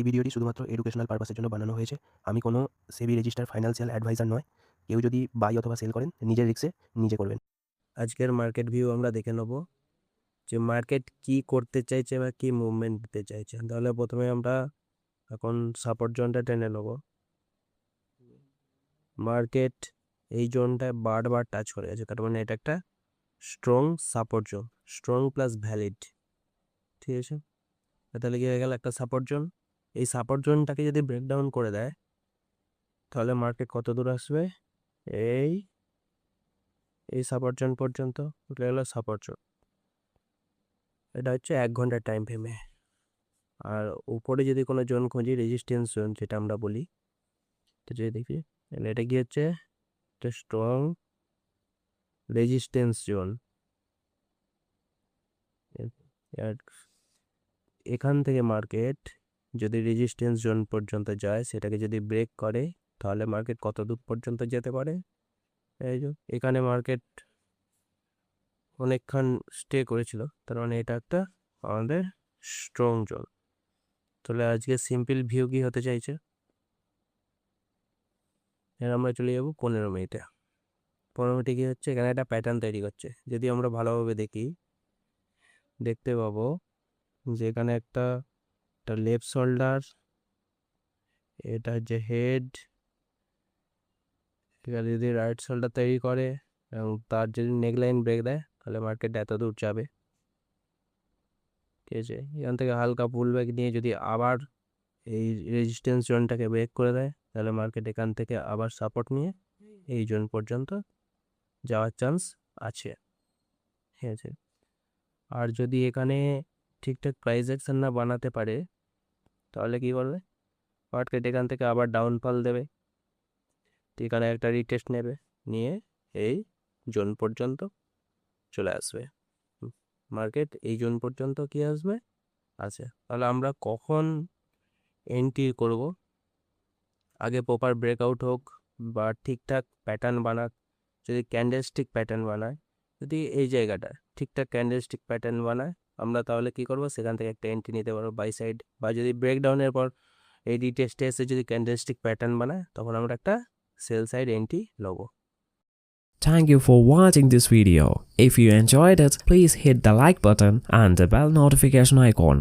ভিডিওটি শুধুমাত্র এডুকেশনাল পারপাসের জন্য বানানো হয়েছে। আমি কোনো সেবি রেজিস্টার ফাইন্যান্সিয়াল অ্যাডভাইজার নয়। কেউ যদি বাই অথবা সেল করেন নিজের রিস্কে নিজে করবেন। আজকের মার্কেট ভিউ আমরা দেখে নেব যে মার্কেট কি করতে চাইছে বা কি মুভমেন্ট দিতে চাইছে। তাহলে প্রথমে আমরা এখন সাপোর্ট জোনটা টেনে নেব। মার্কেট এই জোনটায় বারবার টাচ করে গেছে, তার মানে এটা একটা strong support zone, strong plus valid. ঠিক আছে, তাহলে কি হয়ে গেল একটা সাপোর্ট জোন। এই সাপোর্ট জোনটাকে যদি ব্রেকডাউন করে দেয় তাহলে মার্কেট কত দূর আসবে, এই এই সাপোর্ট জোন পর্যন্ত। এটা হলো সাপোর্ট জোন, এটা হচ্ছে 1 ঘন্টার টাইম ফ্রেমে। আর উপরে যদি কোনো জোন খুঁজি, রেজিস্ট্যান্স জোন যেটা আমরা বলি, তো যদি দেখি তাহলে এটা কি হচ্ছে, একটা স্ট্রং রেজিস্ট্যান্স জোন। এখান থেকে মার্কেট যদি রেজিস্ট্যান্স জোন পর্যন্ত যায়, সেটাকে যদি ব্রেক করে তাহলে মার্কেট কত দূর পর্যন্ত যেতে পারে। এই যে এখানে মার্কেট অনেকক্ষণ স্টে করেছিল, তার মানে এটা একটা আমাদের স্ট্রং জোন। তাহলে আজকে সিম্পল ভিউ কি হতে চাইছে, এর আমরা চলে যাবো 15 মিনিটে। 15 মিনিটে কি হচ্ছে, এখানে একটা প্যাটার্ন তৈরি করছে। যদি আমরা ভালোভাবে দেখি, দেখতে পাবো যে এখানে একটা লেফট শোল্ডার, এটা হচ্ছে হেড, এখানে যদি রাইট শোল্ডার তৈরি করে এবং তার যদি নেকলাইন ব্রেক দেয় তাহলে মার্কেট এত দূর যাবে। ঠিক আছে, এখান থেকে হালকা পুল ব্যাক নিয়ে যদি আবার এই রেজিস্ট্যান্স জোনটাকে ব্রেক করে দেয় তাহলে মার্কেট এখান থেকে আবার সাপোর্ট নিয়ে এই জোন পর্যন্ত যাওয়ার চান্স আছে। ঠিক আছে, আর যদি এখানে ঠিকঠাক প্রাইস অ্যাকশন না বানাতে পারে তাহলে কি করবে, মার্কেট এখান থেকে আবার ডাউনফল দেবে। এখানে একটা রিটেস্ট নেবে, নিয়ে এই জোন পর্যন্ত চলে আসবে। মার্কেট এই জোন পর্যন্ত কি আসবে, আছে। তাহলে আমরা কখন এন্ট্রি করব, আগে প্রপার ব্রেকআউট হোক বা ঠিকঠাক প্যাটার্ন বানাক। যদি ক্যান্ডেলস্টিক প্যাটার্ন বানায়, যদি এই জায়গাটা ঠিকঠাক ক্যান্ডেলস্টিক প্যাটার্ন বানায়, আমরা তাহলে কি করব, সেখান থেকে একটা এন্ট্রি নিতে পারবো বাই সাইড। বা যদি ব্রেকডাউনের পর এই রিটেস্টে এসে যদি ক্যান্ডেলস্টিক প্যাটার্ন বানায়, তখন আমরা একটা সেল সাইড এন্ট্রি নেবো। Thank you for watching this video. If you enjoyed it, please hit the like button and the bell notification icon.